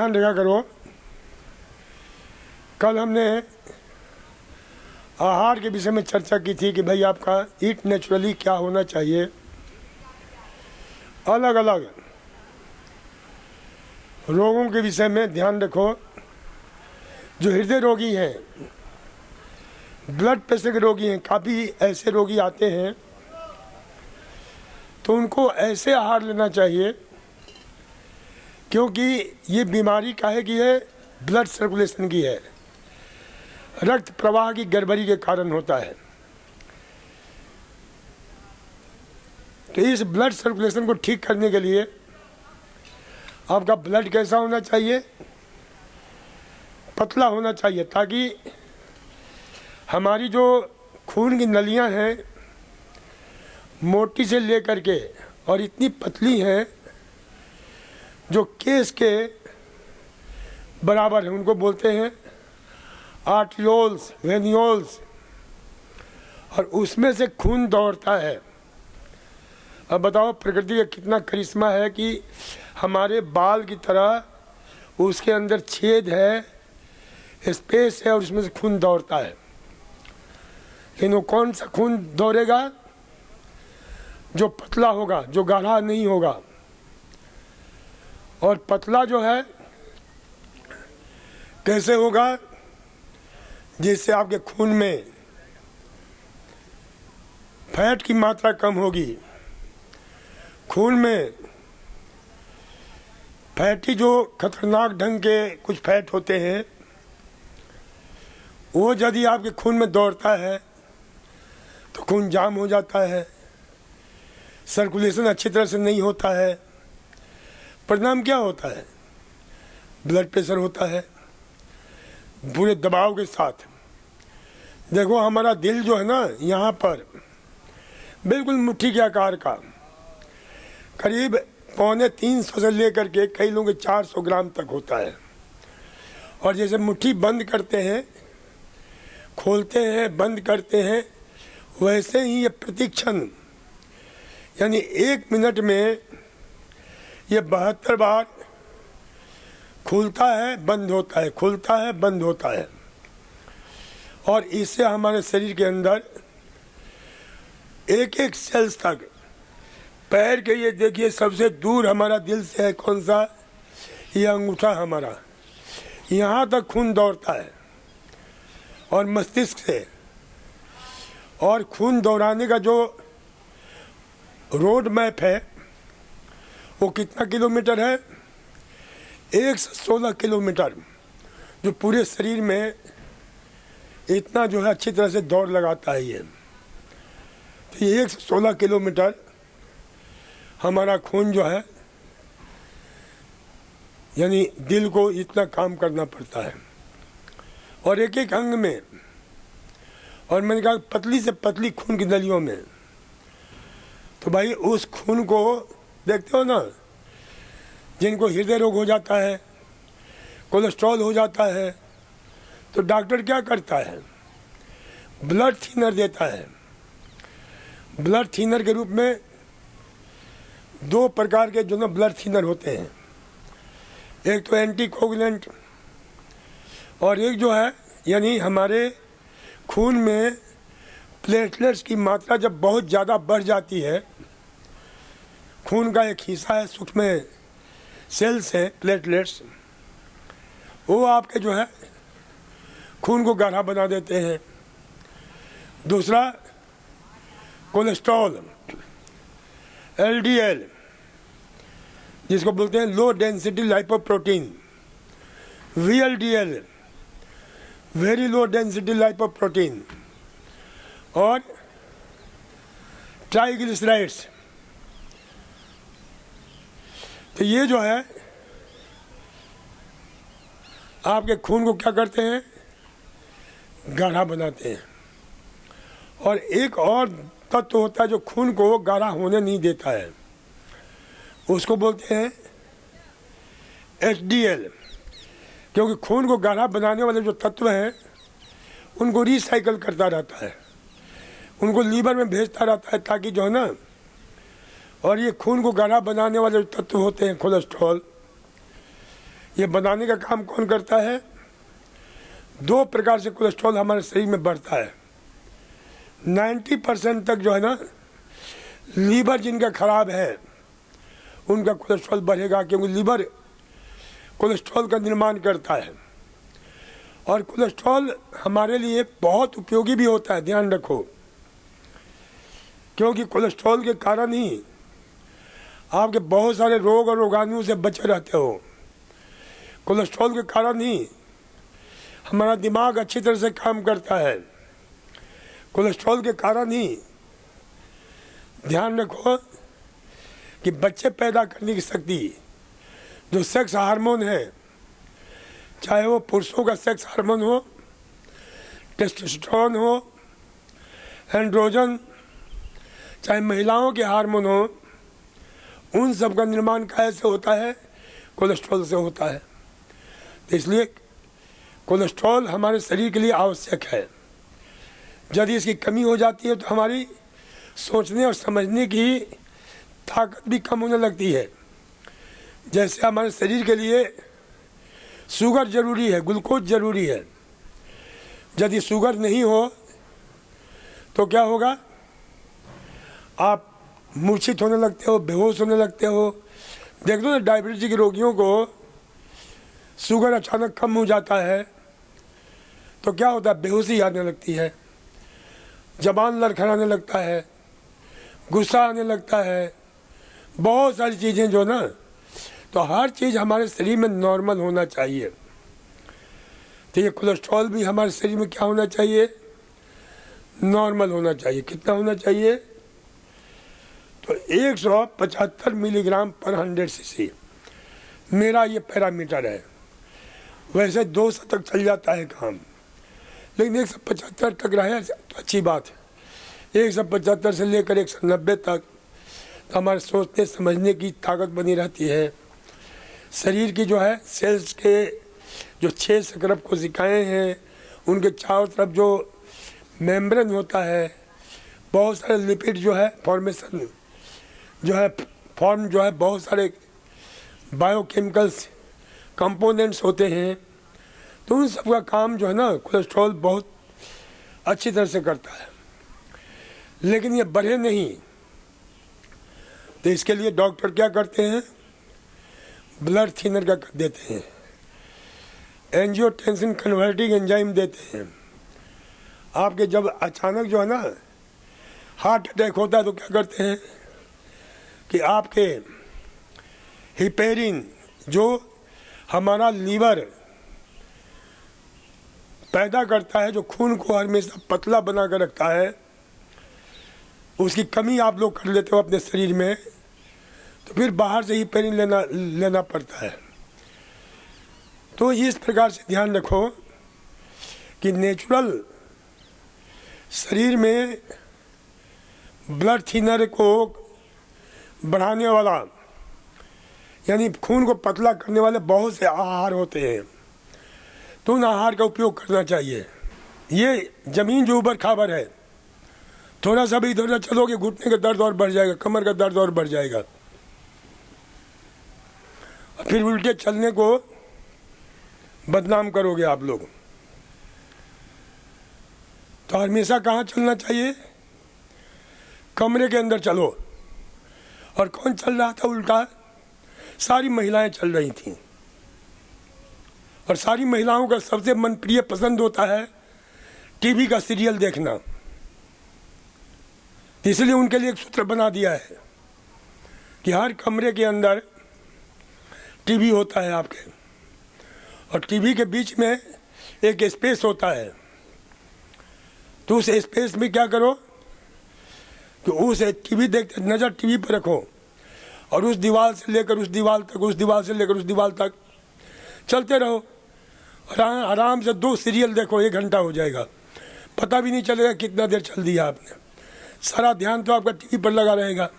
ध्यान रखा करो, कल हमने आहार के विषय में चर्चा की थी कि भाई आपका ईट नेचुरली क्या होना चाहिए। अलग अलग रोगों के विषय में ध्यान रखो। जो हृदय रोगी हैं, ब्लड प्रेशर के रोगी हैं, काफ़ी ऐसे रोगी आते हैं, तो उनको ऐसे आहार लेना चाहिए, क्योंकि ये बीमारी काहे की है, ब्लड सर्कुलेशन की है, रक्त प्रवाह की गड़बड़ी के कारण होता है। तो इस ब्लड सर्कुलेशन को ठीक करने के लिए आपका ब्लड कैसा होना चाहिए, पतला होना चाहिए, ताकि हमारी जो खून की नलियां हैं मोटी से लेकर के और इतनी पतली हैं जो केस के बराबर हैं, उनको बोलते हैं आर्टियोल्स, वेनियोल्स, और उसमें से खून दौड़ता है। अब बताओ प्रकृति का कितना करिश्मा है कि हमारे बाल की तरह उसके अंदर छेद है, स्पेस है, और उसमें से खून दौड़ता है। लेकिन वो कौन सा खून दौड़ेगा, जो पतला होगा, जो गाढ़ा नहीं होगा। और पतला जो है कैसे होगा, जिससे आपके खून में फैट की मात्रा कम होगी। खून में फैटी जो खतरनाक ढंग के कुछ फैट होते हैं, वो यदि आपके खून में दौड़ता है तो खून जाम हो जाता है, सर्कुलेशन अच्छी तरह से नहीं होता है। परिणाम क्या होता है, ब्लड प्रेशर होता है पूरे दबाव के साथ। देखो हमारा दिल जो है ना, यहाँ पर बिल्कुल मुट्ठी के आकार का, करीब 250 से लेकर के कई लोगों के 400 ग्राम तक होता है। और जैसे मुट्ठी बंद करते हैं, खोलते हैं, बंद करते हैं, वैसे ही ये प्रतिक्षण यानी 1 मिनट में ये 72 बार खुलता है, बंद होता है, खुलता है, बंद होता है। और इससे हमारे शरीर के अंदर एक एक सेल्स तक, पैर के ये देखिए सबसे दूर हमारा दिल से है कौन सा, ये अंगूठा हमारा, यहाँ तक खून दौड़ता है, और मस्तिष्क से। और खून दौड़ाने का जो रोड मैप है वो कितना किलोमीटर है, 116 किलोमीटर, जो पूरे शरीर में इतना जो है अच्छी तरह से दौड़ लगाता है ये। तो ये 116 किलोमीटर हमारा खून जो है, यानी दिल को इतना काम करना पड़ता है, और एक एक अंग में। और मैंने कहा पतली से पतली खून की नलियों में। तो भाई उस खून को देखते हो ना, जिनको हृदय रोग हो जाता है, कोलेस्ट्रॉल हो जाता है, तो डॉक्टर क्या करता है, ब्लड थिनर देता है। ब्लड थिनर के रूप में 2 प्रकार के जो ना ब्लड थिनर होते हैं, एक तो एंटीकोगुलेंट, और एक जो है यानी हमारे खून में प्लेटलेट्स की मात्रा जब बहुत ज़्यादा बढ़ जाती है, खून का एक हिस्सा है, सूक्ष्म सेल्स है प्लेटलेट्स, वो आपके जो है खून को गाढ़ा बना देते हैं। दूसरा कोलेस्ट्रॉल, LDL, जिसको बोलते हैं low density lipoprotein, VLDL, very low density lipoprotein, और ट्राइग्लिसराइड्स। तो ये जो है आपके खून को क्या करते हैं, गाढ़ा बनाते हैं। और एक और तत्व होता है जो खून को गाढ़ा होने नहीं देता है, उसको बोलते हैं HDL, क्योंकि खून को गाढ़ा बनाने वाले जो तत्व हैं उनको रिसाइकल करता रहता है, उनको लीवर में भेजता रहता है, ताकि जो है ना, और ये खून को गाढ़ा बनाने वाले जो तत्व होते हैं कोलेस्ट्रॉल, ये बनाने का काम कौन करता है? 2 प्रकार से कोलेस्ट्रॉल हमारे शरीर में बढ़ता है। 90% तक जो है ना, लीवर जिनका खराब है उनका कोलेस्ट्रॉल बढ़ेगा, क्योंकि लीवर कोलेस्ट्रॉल का निर्माण करता है। और कोलेस्ट्रॉल हमारे लिए बहुत उपयोगी भी होता है, ध्यान रखो, क्योंकि कोलेस्ट्रॉल के कारण ही आपके बहुत सारे रोग और रोगाणुओं से बचे रहते हो। कोलेस्ट्रॉल के कारण ही हमारा दिमाग अच्छी तरह से काम करता है। कोलेस्ट्रॉल के कारण ही ध्यान रखो कि बच्चे पैदा करने की शक्ति, जो सेक्स हार्मोन है, चाहे वो पुरुषों का सेक्स हार्मोन हो, टेस्टोस्टेरोन हो, एंड्रोजन, चाहे महिलाओं के हार्मोन हो, उन सब का निर्माण कैसे होता है? कोलेस्ट्रॉल से होता है। तो इसलिए कोलेस्ट्रॉल हमारे शरीर के लिए आवश्यक है। यदि इसकी कमी हो जाती है तो हमारी सोचने और समझने की ताकत भी कम होने लगती है। जैसे हमारे शरीर के लिए शुगर जरूरी है, ग्लूकोज जरूरी है। यदि शुगर नहीं हो तो क्या होगा? आप मूर्छित होने लगते हो, बेहोश होने लगते हो। देख लो ना, डायबिटीज के रोगियों को शुगर अचानक कम हो जाता है तो क्या होता है? बेहोशी आने लगती है, जबान लड़खड़ाने लगता है, गुस्सा आने लगता है, बहुत सारी चीज़ें जो ना। तो हर चीज़ हमारे शरीर में नॉर्मल होना चाहिए। तो ये कोलेस्ट्रॉल भी हमारे शरीर में क्या होना चाहिए? नॉर्मल होना चाहिए। कितना होना चाहिए? तो 175 मिलीग्राम पर 100 cc मेरा ये पैरामीटर है। वैसे 200 तक चल जाता है काम, लेकिन 175 तक रहे तो अच्छी बात है। 175 से लेकर 190 तक तो हमारे सोचने समझने की ताकत बनी रहती है। शरीर की जो है सेल्स के जो 6 सकरप कोशिकाएं हैं, उनके चारों तरफ जो मेम्ब्रेन होता है, बहुत सारे लिपिड जो है फॉर्मेशन जो है फॉर्म जो है, बहुत सारे बायोकेमिकल्स कंपोनेंट्स होते हैं। तो उन सब का काम जो है ना, कोलेस्ट्रॉल बहुत अच्छी तरह से करता है। लेकिन ये बढ़े नहीं, तो इसके लिए डॉक्टर क्या करते हैं? ब्लड थिनर का कर देते हैं, एंजियोटेंसिन कन्वर्टिंग एंजाइम देते हैं। आपके जब अचानक जो है ना हार्ट अटैक होता है तो क्या करते हैं कि आपके हिपेरिन, जो हमारा लीवर पैदा करता है, जो खून को हमेशा पतला बना कर रखता है, उसकी कमी आप लोग कर लेते हो अपने शरीर में, तो फिर बाहर से हिपेरिन लेना पड़ता है। तो इस प्रकार से ध्यान रखो कि नेचुरल शरीर में ब्लड थिनर को बढ़ाने वाला, यानी खून को पतला करने वाले बहुत से आहार होते हैं। तो उन आहार का उपयोग करना चाहिए। ये जमीन जो ऊपर खाबर है, थोड़ा सा भी इधर उधर चलोगे घुटने का दर्द और बढ़ जाएगा, कमर का दर्द और बढ़ जाएगा, और फिर उल्टे चलने को बदनाम करोगे आप लोग। तो हमेशा कहाँ चलना चाहिए? कमरे के अंदर चलो। और कौन चल रहा था उल्टा? सारी महिलाएं चल रही थीं। और सारी महिलाओं का सबसे मनप्रिय पसंद होता है टीवी का सीरियल देखना। इसलिए उनके लिए एक सूत्र बना दिया है कि हर कमरे के अंदर टीवी होता है आपके, और टीवी के बीच में एक स्पेस होता है। तो उस स्पेस में क्या करो कि उस टीवी देखते नज़र टीवी पर रखो, और उस दीवार से लेकर उस दीवार तक, उस दीवार से लेकर उस दीवार तक चलते रहो। आराम से 2 सीरियल देखो, 1 घंटा हो जाएगा, पता भी नहीं चलेगा कितना देर चल दिया आपने। सारा ध्यान तो आपका टीवी पर लगा रहेगा।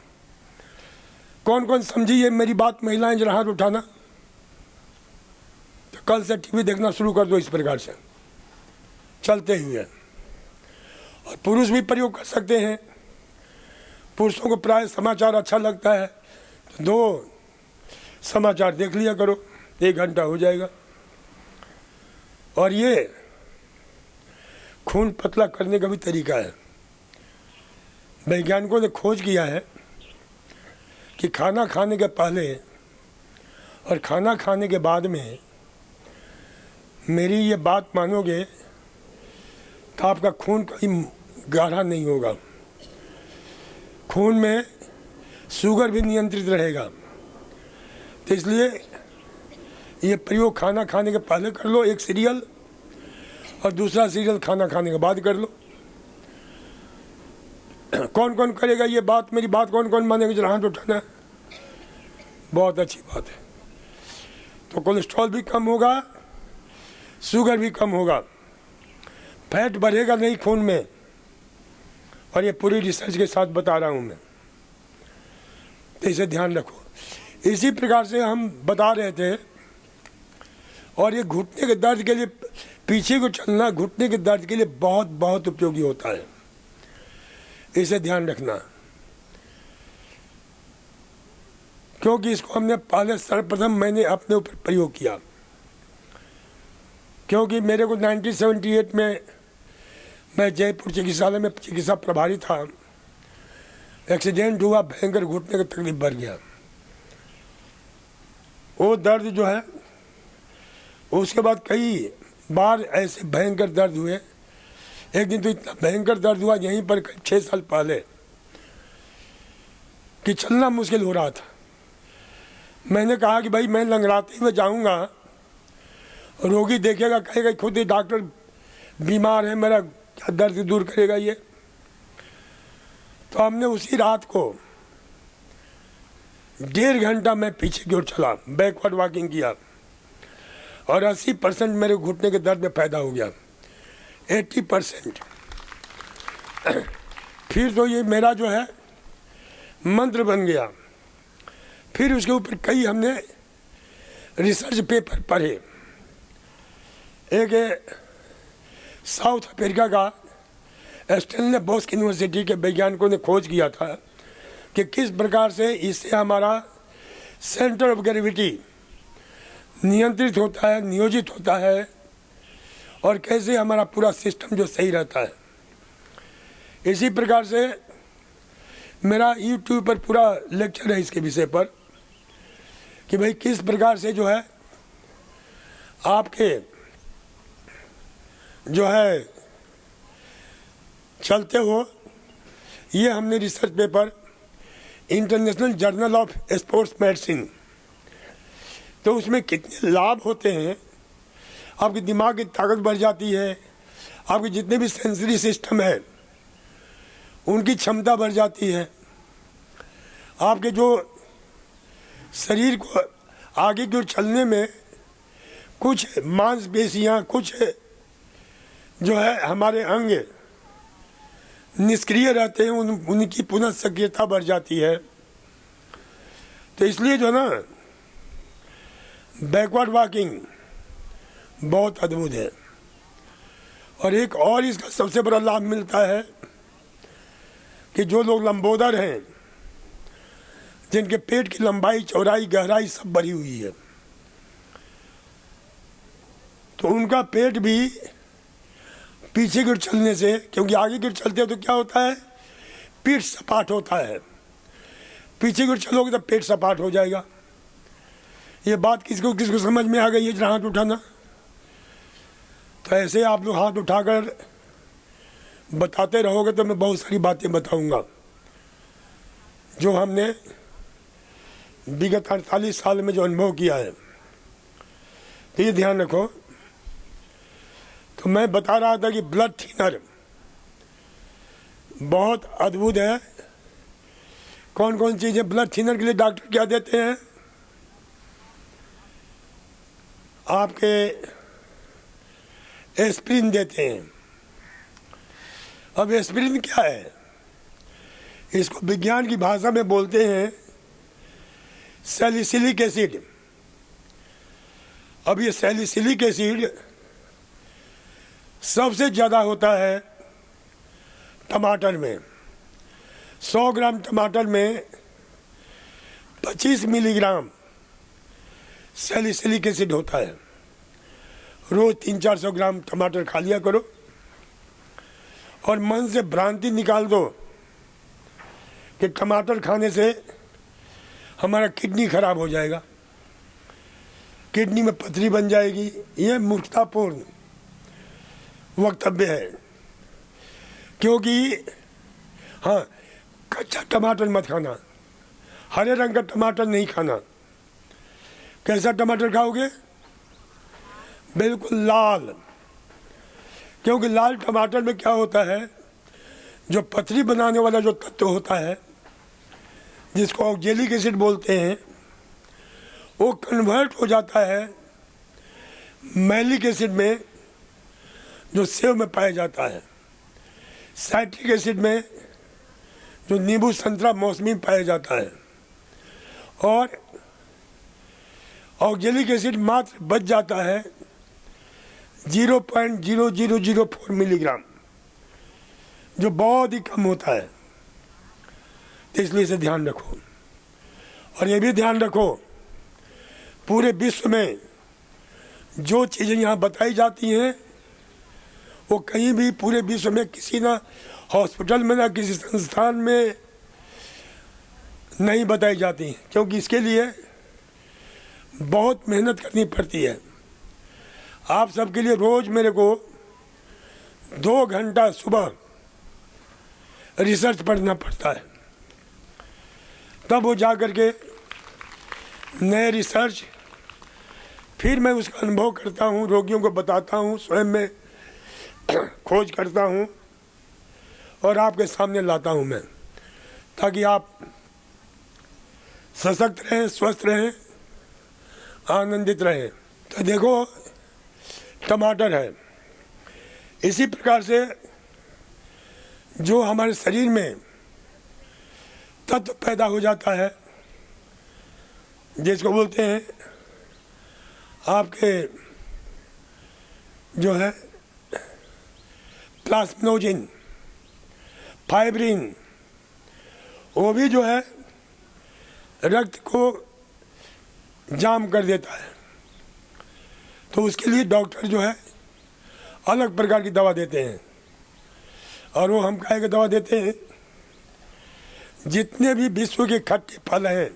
कौन कौन समझी ये मेरी बात? महिलाएं जरा हाथ उठाना। तो कल से टीवी देखना शुरू कर दो इस प्रकार से चलते हुए। और पुरुष भी प्रयोग कर सकते हैं। पुरुषों को प्राय समाचार अच्छा लगता है, तो 2 समाचार देख लिया करो। 1 घंटा हो जाएगा। और ये खून पतला करने का भी तरीका है। वैज्ञानिकों ने खोज किया है कि खाना खाने के पहले और खाना खाने के बाद में, मेरी ये बात मानोगे तो आपका खून कहीं गाढ़ा नहीं होगा, खून में शुगर भी नियंत्रित रहेगा। तो इसलिए ये प्रयोग खाना खाने के पहले कर लो, एक सीरियल, और दूसरा सीरियल खाना खाने के बाद कर लो। कौन कौन करेगा ये बात, मेरी बात कौन कौन मानेगा, जरा हाथ उठाना। बहुत अच्छी बात है। तो कोलेस्ट्रॉल भी कम होगा, शुगर भी कम होगा, फैट बढ़ेगा नहीं खून में। और ये पूरी रिसर्च के साथ बता रहा हूँ मैं, तो इसे ध्यान रखो। इसी प्रकार से हम बता रहे थे। और ये घुटने के दर्द के लिए, पीछे को चलना घुटने के दर्द के लिए बहुत बहुत उपयोगी होता है, इसे ध्यान रखना। क्योंकि इसको हमने पहले सर्वप्रथम मैंने अपने ऊपर प्रयोग किया। क्योंकि मेरे को 1978 में मैं जयपुर चिकित्सालय में चिकित्सा प्रभारी था, एक्सीडेंट हुआ, भयंकर घुटने का तकलीफ बढ़ गया। वो दर्द जो है, उसके बाद कई बार ऐसे भयंकर दर्द हुए। एक दिन तो इतना भयंकर दर्द हुआ यहीं पर 6 साल पहले कि चलना मुश्किल हो रहा था। मैंने कहा कि भाई मैं लंगड़ाते हुए जाऊंगा, रोगी देखेगा कहेगा खुद ही डॉक्टर बीमार है, मेरा क्या दर्द दूर करेगा ये। तो हमने उसी रात को 1.5 घंटा मैं पीछे की ओर चला, बैकवर्ड वॉकिंग किया, और 80% मेरे घुटने के दर्द में पैदा हो गया, 80%। फिर तो ये मेरा जो है मंत्र बन गया। फिर उसके ऊपर कई हमने रिसर्च पेपर पढ़े। एक साउथ अफ्रीका का स्टेनलेबोस्क यूनिवर्सिटी के वैज्ञानिकों ने खोज किया था कि किस प्रकार से इससे हमारा सेंटर ऑफ ग्रेविटी नियंत्रित होता है, नियोजित होता है, और कैसे हमारा पूरा सिस्टम जो सही रहता है। इसी प्रकार से मेरा YouTube पर पूरा लेक्चर है इसके विषय पर कि भाई किस प्रकार से जो है आपके जो है चलते हो। ये हमने research paper international journal of sports medicine, तो उसमें कितने लाभ होते हैं, आपके दिमाग की ताकत बढ़ जाती है, आपके जितने भी सेंसरी सिस्टम है उनकी क्षमता बढ़ जाती है, आपके जो शरीर को आगे की ओर चलने में कुछ मांसपेशियां, कुछ जो है हमारे अंग निष्क्रिय रहते हैं, उनकी पुनः सक्रियता बढ़ जाती है। तो इसलिए जो है ना, बैकवर्ड वॉकिंग बहुत अद्भुत है। और एक और इसका सबसे बड़ा लाभ मिलता है कि जो लोग लंबोदर हैं, जिनके पेट की लंबाई, चौड़ाई, गहराई सब बढ़ी हुई है, तो उनका पेट भी पीछे की ओर चलने से, क्योंकि आगे की ओर चलते हैं तो क्या होता है, पेट सपाट होता है। पीछे की ओर चलोगे तो पेट सपाट हो जाएगा। ये बात किसको किसको समझ में आ गई है, जरा हाथ उठाना। तो ऐसे आप लोग हाथ उठाकर बताते रहोगे तो मैं बहुत सारी बातें बताऊंगा जो हमने विगत 48 साल में जो अनुभव किया है। तो ये ध्यान रखो। तो मैं बता रहा था कि ब्लड थिनर बहुत अद्भुत है। कौन कौन चीजें ब्लड थिनर के लिए डॉक्टर क्या देते हैं, आपके एस्पिरिन देते हैं। अब एस्पिरिन क्या है, इसको विज्ञान की भाषा में बोलते हैं सैलिसिलिक एसिड। अब ये सैलिसिलिक एसिड सबसे ज़्यादा होता है टमाटर में। 100 ग्राम टमाटर में 25 मिलीग्राम सैलिसिलिक एसिड होता है। रोज 300-400 ग्राम टमाटर खा लिया करो और मन से भ्रांति निकाल दो कि टमाटर खाने से हमारा किडनी खराब हो जाएगा, किडनी में पथरी बन जाएगी। यह मूर्खतापूर्ण वक्तव्य है, क्योंकि हाँ, कच्चा टमाटर मत खाना, हरे रंग का टमाटर नहीं खाना। कैसा टमाटर खाओगे? बिल्कुल लाल, क्योंकि लाल टमाटर में क्या होता है, जो पथरी बनाने वाला जो तत्व होता है जिसको ऑक्जेलिक एसिड बोलते हैं, वो कन्वर्ट हो जाता है मैलिक एसिड में जो सेव में पाया जाता है, साइट्रिक एसिड में जो नींबू संतरा मौसमी में पाया जाता है, और ऑक्जेलिक एसिड मात्र बच जाता है 0.0004 मिलीग्राम, जो बहुत ही कम होता है। तो इसलिए इसे ध्यान रखो। और ये भी ध्यान रखो, पूरे विश्व में जो चीज़ें यहाँ बताई जाती हैं वो कहीं भी पूरे विश्व में किसी ना हॉस्पिटल में ना किसी संस्थान में नहीं बताई जाती, क्योंकि इसके लिए बहुत मेहनत करनी पड़ती है। आप सबके लिए रोज मेरे को 2 घंटा सुबह रिसर्च पढ़ना पड़ता है, तब वो जा कर के नए रिसर्च फिर मैं उसका अनुभव करता हूँ, रोगियों को बताता हूँ, स्वयं में खोज करता हूँ और आपके सामने लाता हूँ मैं, ताकि आप सशक्त रहें, स्वस्थ रहें, आनंदित रहें। तो देखो, टमाटर है, इसी प्रकार से जो हमारे शरीर में तत्व पैदा हो जाता है जिसको बोलते हैं आपके जो है प्लाज्मिनोजेन, फाइब्रिन, वो भी जो है रक्त को जाम कर देता है। तो उसके लिए डॉक्टर जो है अलग प्रकार की दवा देते हैं, और वो हम काहे की दवा देते हैं, जितने भी विश्व के खट्टे फल हैं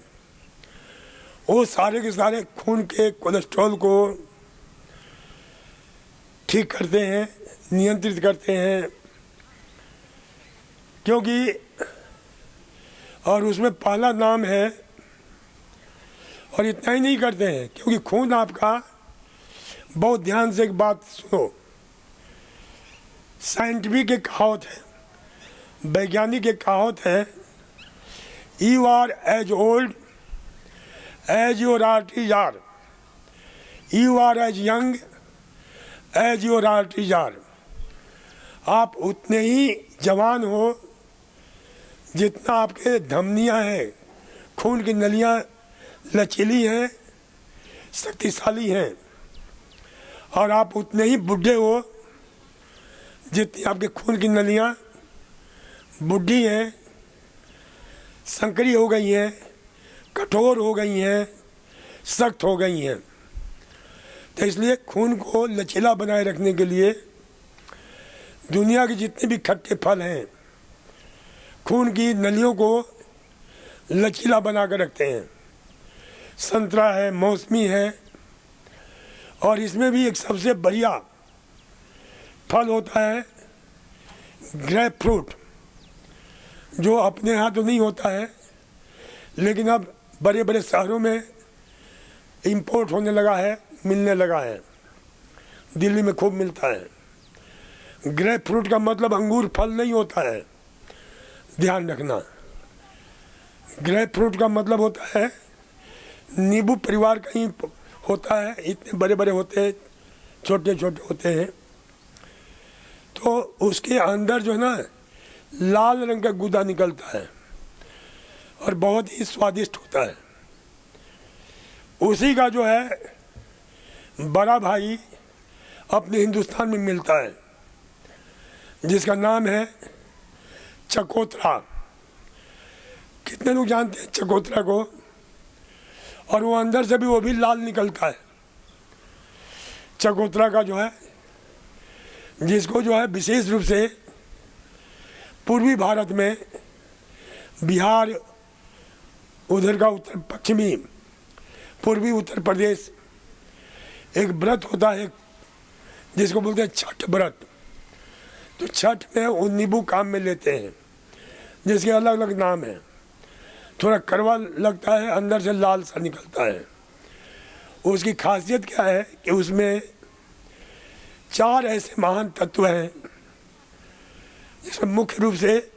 वो सारे के सारे खून के कोलेस्ट्रॉल को ठीक करते हैं, नियंत्रित करते हैं, क्योंकि और उसमें पहला नाम है। और इतना ही नहीं करते हैं, क्योंकि खून आपका, बहुत ध्यान से एक बात सुनो, साइंटिफिक एक कहावत है, वैज्ञानिक एक कहावत है, you are as old as your arteries are, you are as young as your arteries are. आप उतने ही जवान हो जितना आपके धमनियां हैं, खून की नलियां लचीली हैं, शक्तिशाली हैं, और आप उतने ही बुढ़े हो जितनी आपके खून की नलियां बुढ़ी हैं, संकरी हो गई हैं, कठोर हो गई हैं, सख्त हो गई हैं। तो इसलिए खून को लचीला बनाए रखने के लिए दुनिया के जितने भी खट्टे फल हैं खून की नलियों को लचीला बना कर रखते हैं। संतरा है, मौसमी है, और इसमें भी एक सबसे बढ़िया फल होता है ग्रेप फ्रूट, जो अपने यहाँ तो नहीं होता है, लेकिन अब बड़े बड़े शहरों में इंपोर्ट होने लगा है, मिलने लगा है, दिल्ली में खूब मिलता है। ग्रेप फ्रूट का मतलब अंगूर फल नहीं होता है, ध्यान रखना। ग्रेप फ्रूट का मतलब होता है नींबू परिवार का ही होता है, इतने बड़े बड़े होते हैं, छोटे छोटे होते हैं। तो उसके अंदर जो है ना लाल रंग का गूदा निकलता है और बहुत ही स्वादिष्ट होता है। उसी का जो है बड़ा भाई अपने हिंदुस्तान में मिलता है, जिसका नाम है चकोतरा। कितने लोग जानते हैं चकोतरा को? और वो अंदर से भी वो भी लाल निकलता है। चकोतरा का जो है, जिसको जो है विशेष रूप से पूर्वी भारत में, बिहार, उधर का उत्तर पश्चिमी पूर्वी उत्तर प्रदेश, एक व्रत होता है जिसको बोलते हैं छठ व्रत। तो छठ में वो नींबू काम में लेते हैं, जिसके अलग अलग नाम हैं। थोड़ा कड़वा लगता है, अंदर से लाल सा निकलता है। उसकी खासियत क्या है कि उसमें 4 ऐसे महान तत्व हैं, जिसमें मुख्य रूप से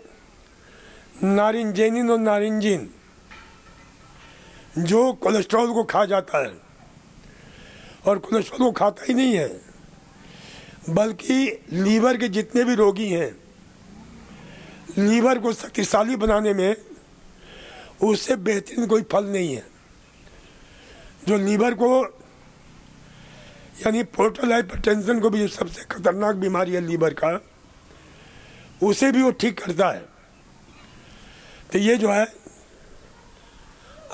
नारिंजेनिन और नारिंजिन, जो कोलेस्ट्रॉल को खा जाता है, और कोलेस्ट्रॉल को खाता ही नहीं है, बल्कि लीवर के जितने भी रोगी हैं, लीवर को शक्तिशाली बनाने में उससे बेहतरीन कोई फल नहीं है। जो लीवर को, यानी पोर्टल हाइपरटेंशन को भी, जो सबसे खतरनाक बीमारी है लीवर का, उसे भी वो ठीक करता है। तो ये जो है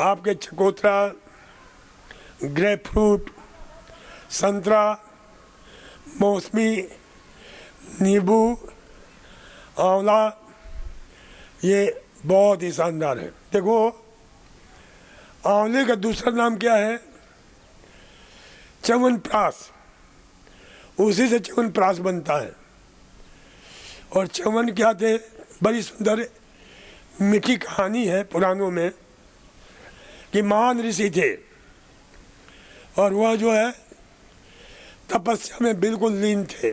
आपके चकोतरा, ग्रेप फ्रूट, संतरा, मौसमी, नींबू, आंवला, ये बहुत ही शानदार है। देखो, आंवले का दूसरा नाम क्या है? च्यवनप्राश। उसी से च्यवनप्राश बनता है। और च्यवन क्या थे? बड़ी सुंदर मीठी कहानी है पुराणों में कि महान ऋषि थे, और वह जो है तपस्या में बिल्कुल लीन थे।